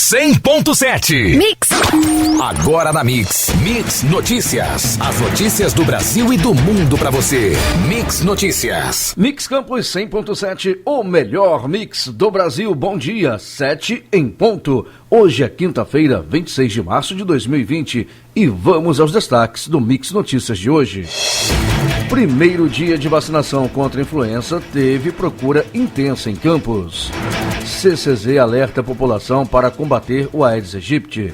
100.7. Mix. Agora na Mix. Mix Notícias. As notícias do Brasil e do mundo pra você. Mix Notícias. Mix Campos 100.7, o melhor mix do Brasil. Bom dia, 7 em ponto. Hoje é quinta-feira, 26 de março de 2020 e vamos aos destaques do Mix Notícias de hoje. Primeiro dia de vacinação contra a influenza teve procura intensa em Campos. CCZ alerta a população para combater o Aedes aegypti.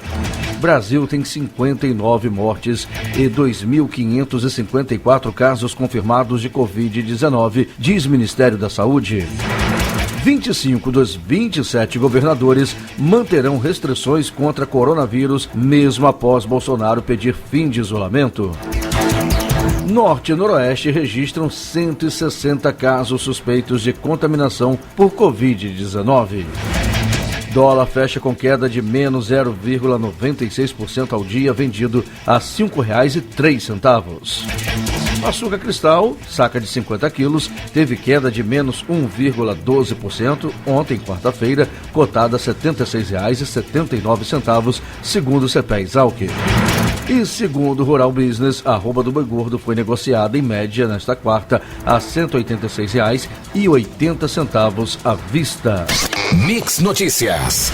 Brasil tem 59 mortes e 2.554 casos confirmados de Covid-19, diz Ministério da Saúde. 25 dos 27 governadores manterão restrições contra coronavírus, mesmo após Bolsonaro pedir fim de isolamento. Norte e Noroeste registram 160 casos suspeitos de contaminação por Covid-19. Dólar fecha com queda de menos 0,96% ao dia, vendido a R$ 5,03. Açúcar cristal, saca de 50 quilos, teve queda de menos 1,12% ontem, quarta-feira, cotada a R$ 76,79, segundo o CPE Exalc. E segundo o Rural Business, a arroba do boi gordo foi negociada em média nesta quarta a R$ 186,80 à vista. Mix Notícias.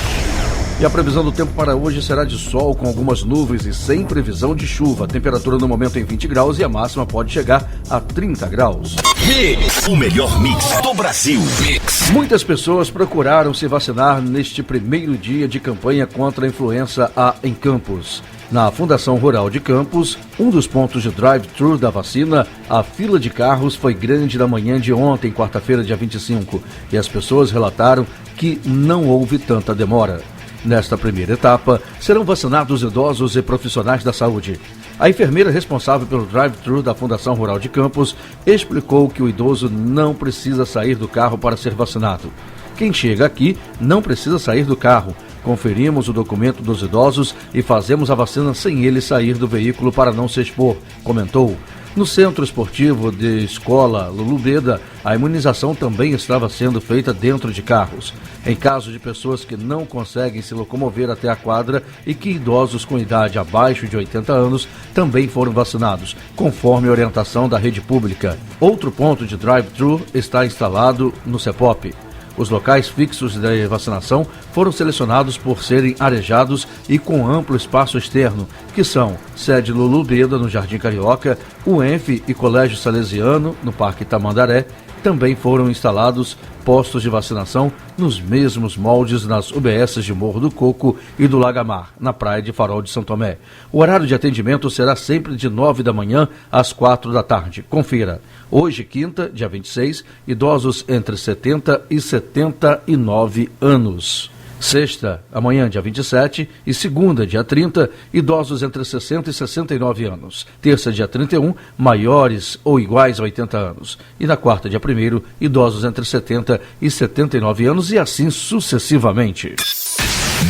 E a previsão do tempo para hoje será de sol com algumas nuvens e sem previsão de chuva. A temperatura no momento em 20 graus e a máxima pode chegar a 30 graus. Mix, o melhor mix do Brasil. Mix. Muitas pessoas procuraram se vacinar neste primeiro dia de campanha contra a influenza A em Campos. Na Fundação Rural de Campos, um dos pontos de drive-thru da vacina, a fila de carros foi grande na manhã de ontem, quarta-feira, dia 25, e as pessoas relataram que não houve tanta demora. Nesta primeira etapa, serão vacinados idosos e profissionais da saúde. A enfermeira responsável pelo drive-thru da Fundação Rural de Campos explicou que o idoso não precisa sair do carro para ser vacinado. Quem chega aqui não precisa sair do carro. Conferimos o documento dos idosos e fazemos a vacina sem ele sair do veículo para não se expor, comentou. No Centro Esportivo de Escola Lulu Beda, a imunização também estava sendo feita dentro de carros. Em caso de pessoas que não conseguem se locomover até a quadra e que idosos com idade abaixo de 80 anos também foram vacinados, conforme a orientação da rede pública. Outro ponto de drive-thru está instalado no CEPOP. Os locais fixos de vacinação foram selecionados por serem arejados e com amplo espaço externo, que são sede Lulu Beda, no Jardim Carioca, o ENF e Colégio Salesiano, no Parque Tamandaré. Também foram instalados postos de vacinação nos mesmos moldes nas UBSs de Morro do Coco e do Lagamar, na Praia de Farol de São Tomé. O horário de atendimento será sempre de 9 da manhã às 4 da tarde. Confira. Hoje, quinta, dia 26, idosos entre 70 e 79 anos. Sexta, amanhã, dia 27, e segunda, dia 30, idosos entre 60 e 69 anos. Terça, dia 31, maiores ou iguais a 80 anos. E na quarta, dia 1º, idosos entre 70 e 79 anos e assim sucessivamente.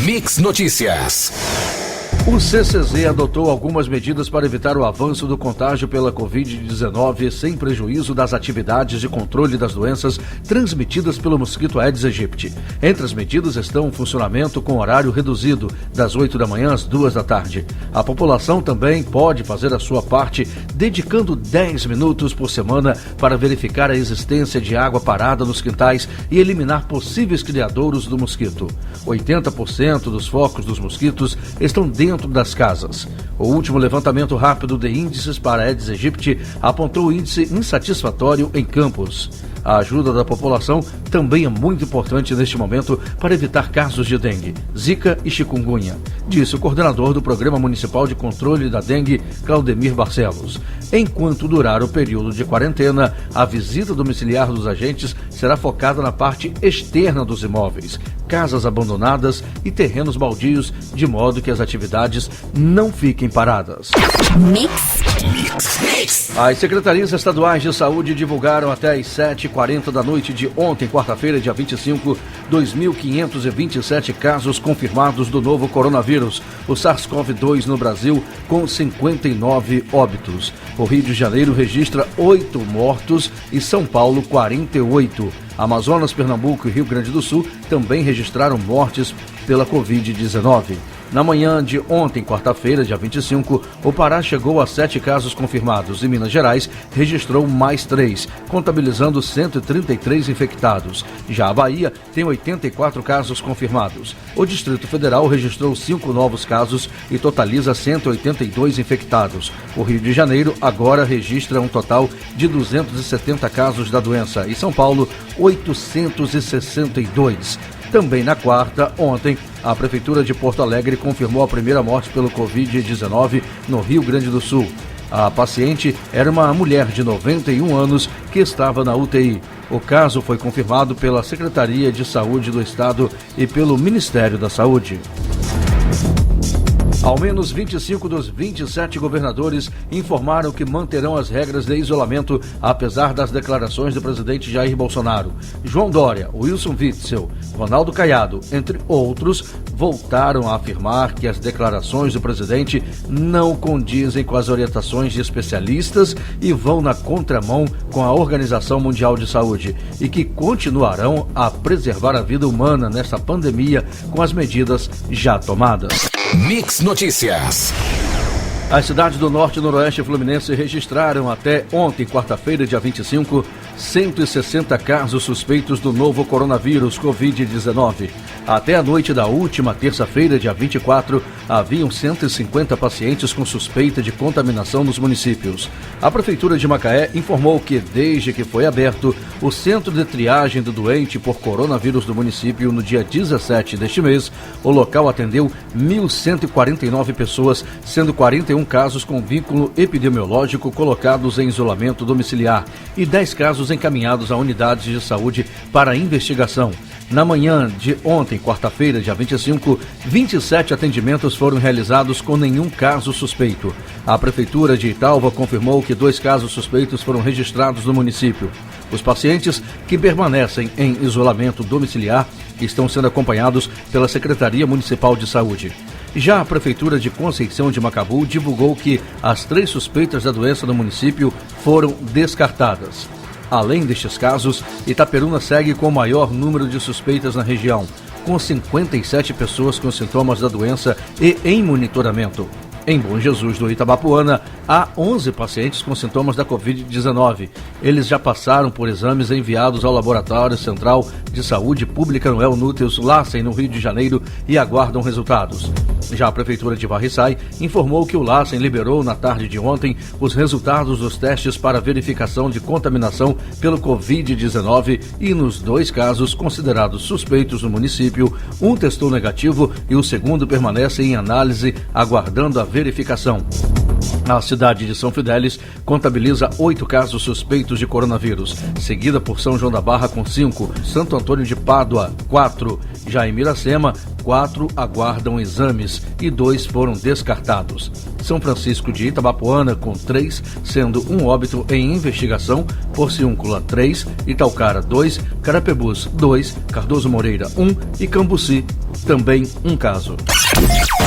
Mix Notícias. O CCZ adotou algumas medidas para evitar o avanço do contágio pela Covid-19 sem prejuízo das atividades de controle das doenças transmitidas pelo mosquito Aedes aegypti. Entre as medidas estão o funcionamento com horário reduzido, das 8 da manhã às 2 da tarde. A população também pode fazer a sua parte, dedicando 10 minutos por semana para verificar a existência de água parada nos quintais e eliminar possíveis criadouros do mosquito. 80% dos focos dos mosquitos estão dentro das casas. O último levantamento rápido de índices para Aedes aegypti apontou o índice insatisfatório em Campos. A ajuda da população também é muito importante neste momento para evitar casos de dengue, zika e chikungunya, disse o coordenador do Programa Municipal de Controle da Dengue, Claudemir Barcelos. Enquanto durar o período de quarentena, a visita domiciliar dos agentes será focada na parte externa dos imóveis, casas abandonadas e terrenos baldios, de modo que as atividades não fiquem paradas. Mix. As secretarias estaduais de saúde divulgaram até às 7h40 da noite de ontem, quarta-feira, dia 25, 2.527 casos confirmados do novo coronavírus, o SARS-CoV-2 no Brasil, com 59 óbitos. O Rio de Janeiro registra 8 mortos e São Paulo 48. Amazonas, Pernambuco e Rio Grande do Sul também registraram mortes pela Covid-19. Na manhã de ontem, quarta-feira, dia 25, o Pará chegou a 7 casos confirmados e Minas Gerais registrou mais 3, contabilizando 133 infectados. Já a Bahia tem 84 casos confirmados. O Distrito Federal registrou 5 novos casos e totaliza 182 infectados. O Rio de Janeiro agora registra um total de 270 casos da doença e São Paulo, 862. Também na quarta, ontem, a Prefeitura de Porto Alegre confirmou a primeira morte pelo Covid-19 no Rio Grande do Sul. A paciente era uma mulher de 91 anos que estava na UTI. O caso foi confirmado pela Secretaria de Saúde do Estado e pelo Ministério da Saúde. Ao menos 25 dos 27 governadores informaram que manterão as regras de isolamento, apesar das declarações do presidente Jair Bolsonaro. João Dória, Wilson Witzel, Ronaldo Caiado, entre outros, voltaram a afirmar que as declarações do presidente não condizem com as orientações de especialistas e vão na contramão com a Organização Mundial de Saúde e que continuarão a preservar a vida humana nesta pandemia com as medidas já tomadas. Mix Notícias. As cidades do Norte e Noroeste Fluminense registraram até ontem, quarta-feira, dia 25, 160 casos suspeitos do novo coronavírus Covid-19. Até a noite da última terça-feira, dia 24, haviam 150 pacientes com suspeita de contaminação nos municípios. A Prefeitura de Macaé informou que, desde que foi aberto o centro de triagem do doente por coronavírus do município no dia 17 deste mês, o local atendeu 1.149 pessoas, sendo 41 casos com vínculo epidemiológico colocados em isolamento domiciliar e 10 casos encaminhados a unidades de saúde para investigação. Na manhã de ontem, quarta-feira, dia 25, 27 atendimentos foram realizados com nenhum caso suspeito. A Prefeitura de Italva confirmou que 2 casos suspeitos foram registrados no município. Os pacientes que permanecem em isolamento domiciliar estão sendo acompanhados pela Secretaria Municipal de Saúde. Já a Prefeitura de Conceição de Macabu divulgou que as 3 suspeitas da doença no município foram descartadas. Além destes casos, Itaperuna segue com o maior número de suspeitas na região, com 57 pessoas com sintomas da doença e em monitoramento. Em Bom Jesus do Itabapuana, há 11 pacientes com sintomas da Covid-19. Eles já passaram por exames enviados ao Laboratório Central de Saúde Pública Noel Núteus Lassen, no Rio de Janeiro, e aguardam resultados. Já a Prefeitura de Varriçai informou que o Lassen liberou na tarde de ontem os resultados dos testes para verificação de contaminação pelo Covid-19 e nos 2 casos considerados suspeitos no município, um testou negativo e o segundo permanece em análise aguardando a verificação. A cidade de São Fidélis contabiliza 8 casos suspeitos de coronavírus, seguida por São João da Barra com 5, Santo Antônio de Pádua, 4, já em Miracema, 4 aguardam exames e 2 foram descartados. São Francisco de Itabapoana com 3, sendo um óbito em investigação, Porciúncula 3, Itaucara 2, Carapebus 2, Cardoso Moreira 1 e Cambuci também um caso.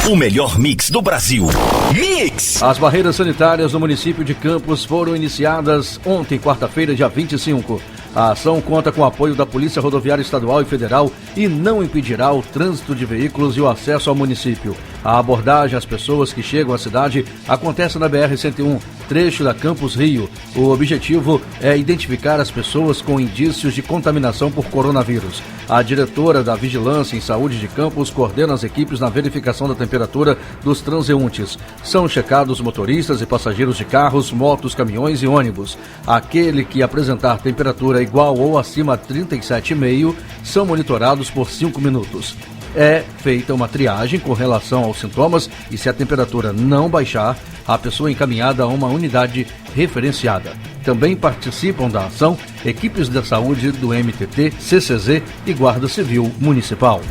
O melhor mix do Brasil. Mix! As barreiras sanitárias no município de Campos foram iniciadas ontem, quarta-feira, dia 25. A ação conta com o apoio da Polícia Rodoviária Estadual e Federal e não impedirá o trânsito de veículos e o acesso ao município. A abordagem às pessoas que chegam à cidade acontece na BR-101, trecho da Campos Rio. O objetivo é identificar as pessoas com indícios de contaminação por coronavírus. A diretora da Vigilância em Saúde de Campos coordena as equipes na verificação da temperatura dos transeuntes. São checados motoristas e passageiros de carros, motos, caminhões e ônibus. Aquele que apresentar temperatura igual ou acima de 37,5 são monitorados por 5 minutos. É feita uma triagem com relação aos sintomas e, se a temperatura não baixar, a pessoa é encaminhada a uma unidade referenciada. Também participam da ação equipes da saúde do MTT, CCZ e Guarda Civil Municipal.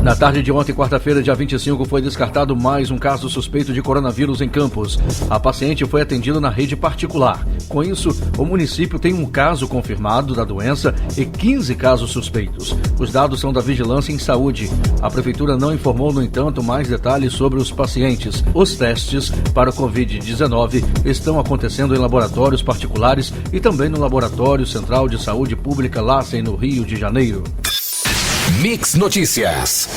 Na tarde de ontem, quarta-feira, dia 25, foi descartado mais um caso suspeito de coronavírus em Campos. A paciente foi atendida na rede particular. Com isso, o município tem um caso confirmado da doença e 15 casos suspeitos. Os dados são da Vigilância em Saúde. A Prefeitura não informou, no entanto, mais detalhes sobre os pacientes. Os testes para o Covid-19 estão acontecendo em laboratórios particulares e também no Laboratório Central de Saúde Pública Lassen, no Rio de Janeiro. Mix Notícias.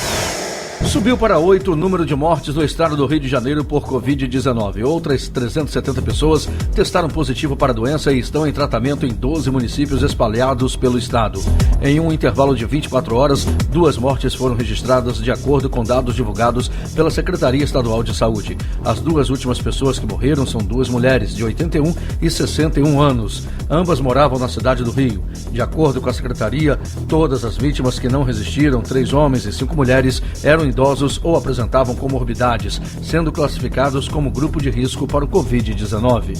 Subiu para 8 o número de mortes no estado do Rio de Janeiro por Covid-19. Outras 370 pessoas testaram positivo para a doença e estão em tratamento em 12 municípios espalhados pelo estado. Em um intervalo de 24 horas, 2 mortes foram registradas de acordo com dados divulgados pela Secretaria Estadual de Saúde. As 2 últimas pessoas que morreram são 2 mulheres de 81 e 61 anos. Ambas moravam na cidade do Rio. De acordo com a Secretaria, todas as vítimas que não resistiram, 3 homens e 5 mulheres, eram idosos ou apresentavam comorbidades, sendo classificados como grupo de risco para o Covid-19.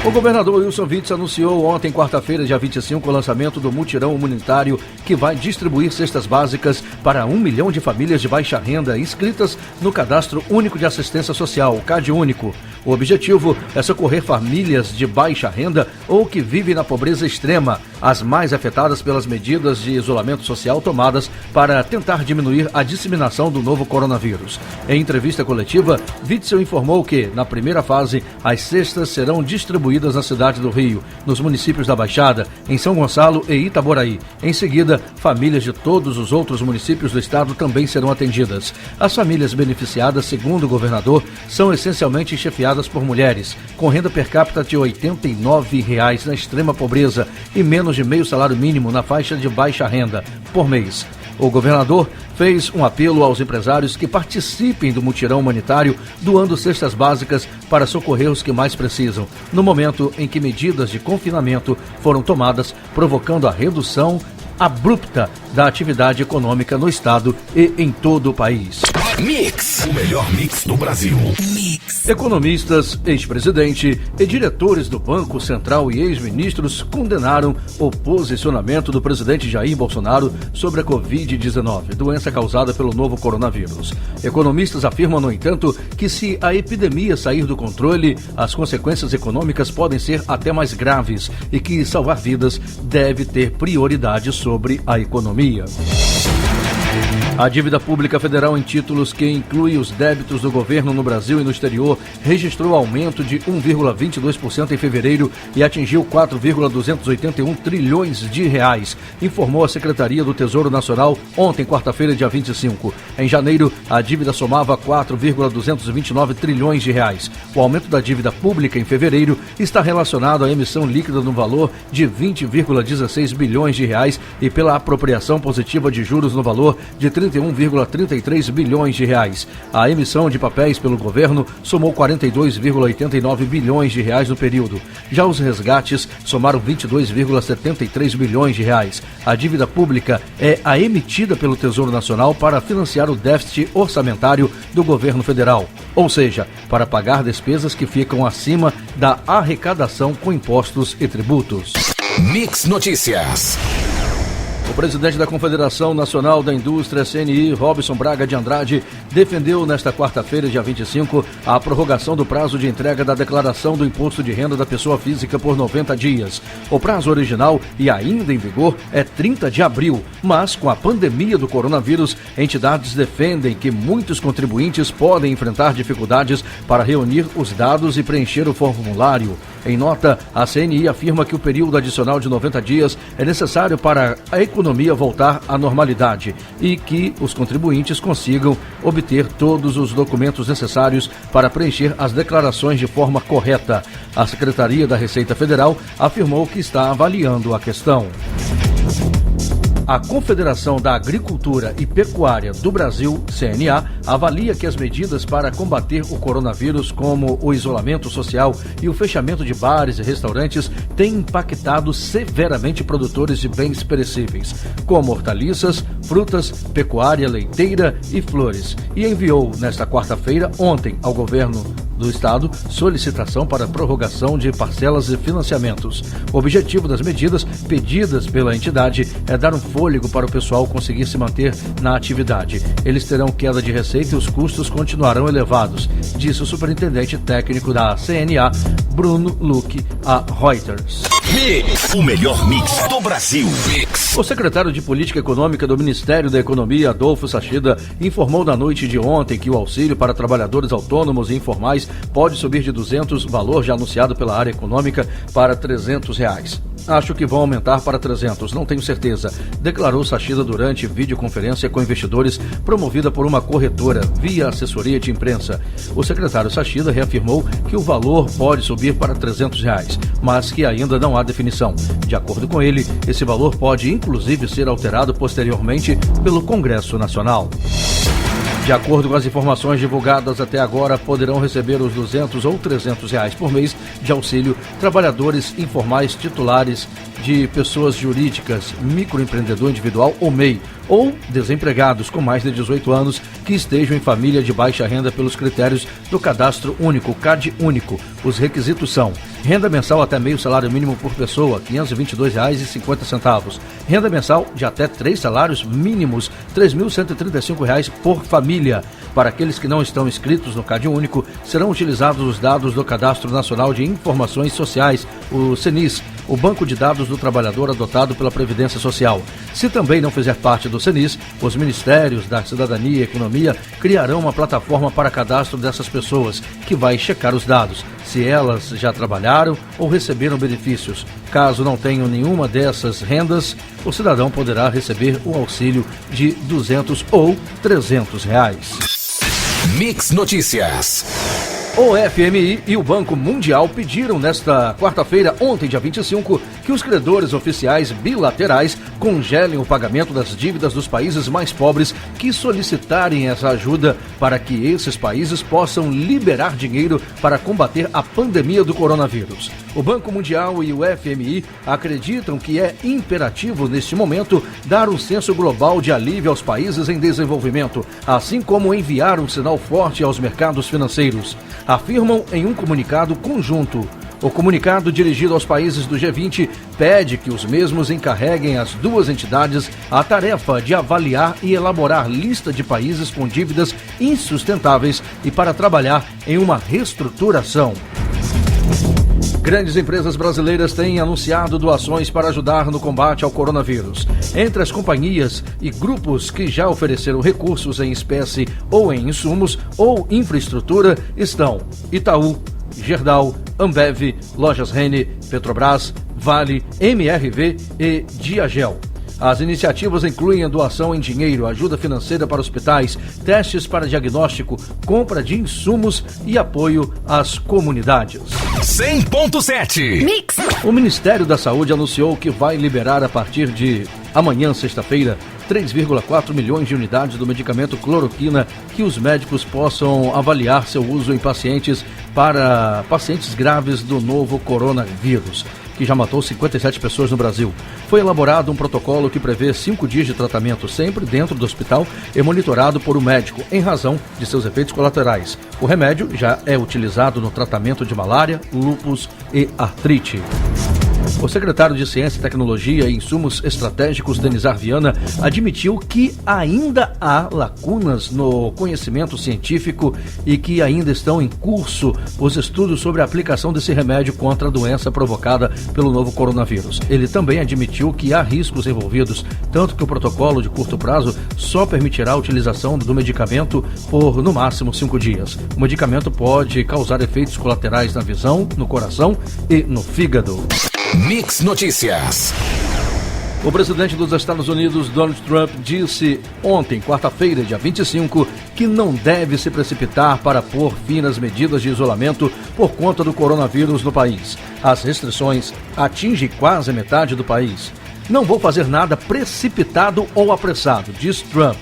O governador Wilson Witzel anunciou ontem, quarta-feira, dia 25, o lançamento do mutirão humanitário que vai distribuir cestas básicas para 1 milhão de famílias de baixa renda inscritas no Cadastro Único de Assistência Social, o CadÚnico. O objetivo é socorrer famílias de baixa renda ou que vivem na pobreza extrema, as mais afetadas pelas medidas de isolamento social tomadas para tentar diminuir a disseminação do novo coronavírus. Em entrevista coletiva, Witzel informou que, na primeira fase, as cestas serão distribuídas na cidade do Rio, nos municípios da Baixada, em São Gonçalo e Itaboraí. Em seguida, famílias de todos os outros municípios do estado também serão atendidas. As famílias beneficiadas, segundo o governador, são essencialmente chefiadas por mulheres, com renda per capita de R$ 89,00 na extrema pobreza e menos de meio salário mínimo na faixa de baixa renda por mês. O governador fez um apelo aos empresários que participem do mutirão humanitário, doando cestas básicas para socorrer os que mais precisam, no momento em que medidas de confinamento foram tomadas, provocando a redução abrupta da atividade econômica no estado e em todo o país. Mix, o melhor mix do Brasil. Mix. Economistas, ex-presidente e diretores do Banco Central e ex-ministros condenaram o posicionamento do presidente Jair Bolsonaro sobre a Covid-19, doença causada pelo novo coronavírus. Economistas afirmam, no entanto, que se a epidemia sair do controle, as consequências econômicas podem ser até mais graves e que salvar vidas deve ter prioridade sobre a economia. A dívida pública federal em títulos, que inclui os débitos do governo no Brasil e no exterior, registrou aumento de 1,22% em fevereiro e atingiu 4,281 trilhões de reais, informou a Secretaria do Tesouro Nacional ontem, quarta-feira, dia 25. Em janeiro, a dívida somava 4,229 trilhões de reais. O aumento da dívida pública em fevereiro está relacionado à emissão líquida no valor de 20,16 bilhões de reais e pela apropriação positiva de juros no valor de 31,33 bilhões de reais. A emissão de papéis pelo governo somou 42,89 bilhões de reais no período. Já os resgates somaram 22,73 bilhões de reais. A dívida pública é a emitida pelo Tesouro Nacional para financiar o déficit orçamentário do governo federal, ou seja, para pagar despesas que ficam acima da arrecadação com impostos e tributos. Mix Notícias. O presidente da Confederação Nacional da Indústria, CNI, Robson Braga de Andrade, defendeu nesta quarta-feira, dia 25, a prorrogação do prazo de entrega da declaração do imposto de renda da pessoa física por 90 dias. O prazo original e ainda em vigor é 30 de abril, mas com a pandemia do coronavírus, entidades defendem que muitos contribuintes podem enfrentar dificuldades para reunir os dados e preencher o formulário. Em nota, a CNI afirma que o período adicional de 90 dias é necessário para a economia voltar à normalidade e que os contribuintes consigam obter todos os documentos necessários para preencher as declarações de forma correta. A Secretaria da Receita Federal afirmou que está avaliando a questão. A Confederação da Agricultura e Pecuária do Brasil, CNA, avalia que as medidas para combater o coronavírus, como o isolamento social e o fechamento de bares e restaurantes, têm impactado severamente produtores de bens perecíveis, como hortaliças, frutas, pecuária, leiteira e flores, e enviou, nesta quarta-feira, ontem, ao governo do Estado, solicitação para prorrogação de parcelas e financiamentos. O objetivo das medidas pedidas pela entidade é dar um fôlego para o pessoal conseguir se manter na atividade. Eles terão queda de receita e os custos continuarão elevados, disse o superintendente técnico da CNA, Bruno Luque, a Reuters. Mix, o melhor mix do Brasil. Mix. O secretário de Política Econômica do Ministério da Economia, Adolfo Sachida, informou na noite de ontem que o auxílio para trabalhadores autônomos e informais pode subir de R$200, valor já anunciado pela área econômica, para R$300. Acho que vão aumentar para 300, não tenho certeza, declarou Sachida durante videoconferência com investidores promovida por uma corretora via assessoria de imprensa. O secretário Sachida reafirmou que o valor pode subir para R$300, mas que ainda não há definição. De acordo com ele, esse valor pode inclusive ser alterado posteriormente pelo Congresso Nacional. De acordo com as informações divulgadas até agora, poderão receber os R$200 ou R$300 por mês de auxílio trabalhadores informais titulares de pessoas jurídicas, microempreendedor individual ou MEI, ou desempregados com mais de 18 anos que estejam em família de baixa renda pelos critérios do Cadastro Único, CAD Único. Os requisitos são: renda mensal até meio salário mínimo por pessoa, R$ 522,50. Renda mensal de até 3 salários mínimos, R$ 3.135 por família. Para aqueles que não estão inscritos no CAD Único, serão utilizados os dados do Cadastro Nacional de Informações Sociais, o CNIS, o banco de dados do trabalhador adotado pela Previdência Social. Se também não fizer parte do CNIS, os Ministérios da Cidadania e Economia criarão uma plataforma para cadastro dessas pessoas, que vai checar os dados, se elas já trabalharam ou receberam benefícios. Caso não tenham nenhuma dessas rendas, o cidadão poderá receber o auxílio de R$200 ou R$300. Mix Notícias. O FMI e o Banco Mundial pediram nesta quarta-feira, ontem, dia 25, que os credores oficiais bilaterais congelem o pagamento das dívidas dos países mais pobres que solicitarem essa ajuda para que esses países possam liberar dinheiro para combater a pandemia do coronavírus. O Banco Mundial e o FMI acreditam que é imperativo, neste momento, dar um senso global de alívio aos países em desenvolvimento, assim como enviar um sinal forte aos mercados financeiros, afirmam em um comunicado conjunto. O comunicado dirigido aos países do G20 pede que os mesmos encarreguem as duas entidades a tarefa de avaliar e elaborar lista de países com dívidas insustentáveis e para trabalhar em uma reestruturação. Grandes empresas brasileiras têm anunciado doações para ajudar no combate ao coronavírus. Entre as companhias e grupos que já ofereceram recursos em espécie ou em insumos ou infraestrutura estão Itaú, Gerdau, Ambev, Lojas Rene, Petrobras, Vale, MRV e Diagel. As iniciativas incluem a doação em dinheiro, ajuda financeira para hospitais, testes para diagnóstico, compra de insumos e apoio às comunidades. 100.7 Mix. O Ministério da Saúde anunciou que vai liberar a partir de amanhã, sexta-feira, 3,4 milhões de unidades do medicamento cloroquina que os médicos possam avaliar seu uso em pacientes para pacientes graves do novo coronavírus, que já matou 57 pessoas no Brasil. Foi elaborado um protocolo que prevê 5 dias de tratamento sempre dentro do hospital e monitorado por um médico, em razão de seus efeitos colaterais. O remédio já é utilizado no tratamento de malária, lúpus e artrite. O secretário de Ciência, Tecnologia e Insumos Estratégicos, Denizar Viana, admitiu que ainda há lacunas no conhecimento científico e que ainda estão em curso os estudos sobre a aplicação desse remédio contra a doença provocada pelo novo coronavírus. Ele também admitiu que há riscos envolvidos, tanto que o protocolo de curto prazo só permitirá a utilização do medicamento por, no máximo, 5 dias. O medicamento pode causar efeitos colaterais na visão, no coração e no fígado. Mix Notícias. O presidente dos Estados Unidos, Donald Trump, disse ontem, quarta-feira, dia 25, que não deve se precipitar para pôr fim nas medidas de isolamento por conta do coronavírus no país. As restrições atingem quase a metade do país. Não vou fazer nada precipitado ou apressado, diz Trump.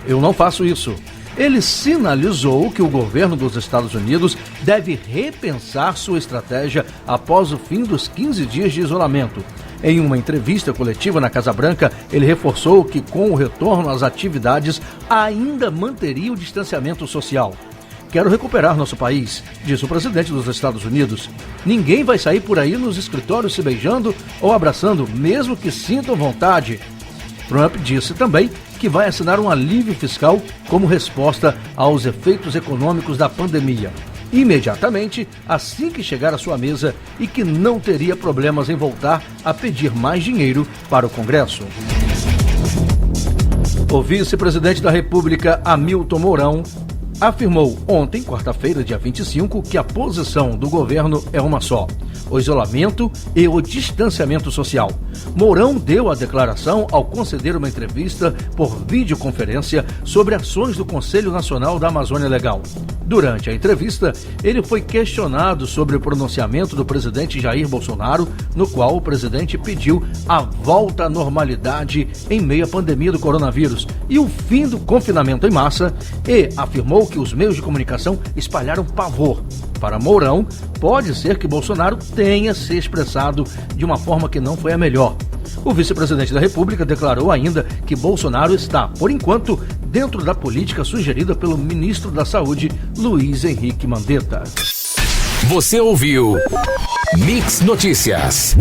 Eu não faço isso. Ele sinalizou que o governo dos Estados Unidos deve repensar sua estratégia após o fim dos 15 dias de isolamento. Em uma entrevista coletiva na Casa Branca, ele reforçou que com o retorno às atividades ainda manteria o distanciamento social. Quero recuperar nosso país, disse o presidente dos Estados Unidos. Ninguém vai sair por aí nos escritórios se beijando ou abraçando, mesmo que sintam vontade. Trump disse também que vai assinar um alívio fiscal como resposta aos efeitos econômicos da pandemia, imediatamente assim que chegar à sua mesa, e que não teria problemas em voltar a pedir mais dinheiro para o Congresso. O vice-presidente da República, Hamilton Mourão, afirmou ontem, quarta-feira, dia 25, que a posição do governo é uma só: o isolamento e o distanciamento social. Mourão deu a declaração ao conceder uma entrevista por videoconferência sobre ações do Conselho Nacional da Amazônia Legal. Durante a entrevista, ele foi questionado sobre o pronunciamento do presidente Jair Bolsonaro, no qual o presidente pediu a volta à normalidade em meio à pandemia do coronavírus e o fim do confinamento em massa, e afirmou que os meios de comunicação espalharam pavor. Para Mourão, pode ser que Bolsonaro tenha se expressado de uma forma que não foi a melhor. O vice-presidente da República declarou ainda que Bolsonaro está, por enquanto, dentro da política sugerida pelo ministro da Saúde, Luiz Henrique Mandetta. Você ouviu Mix Notícias.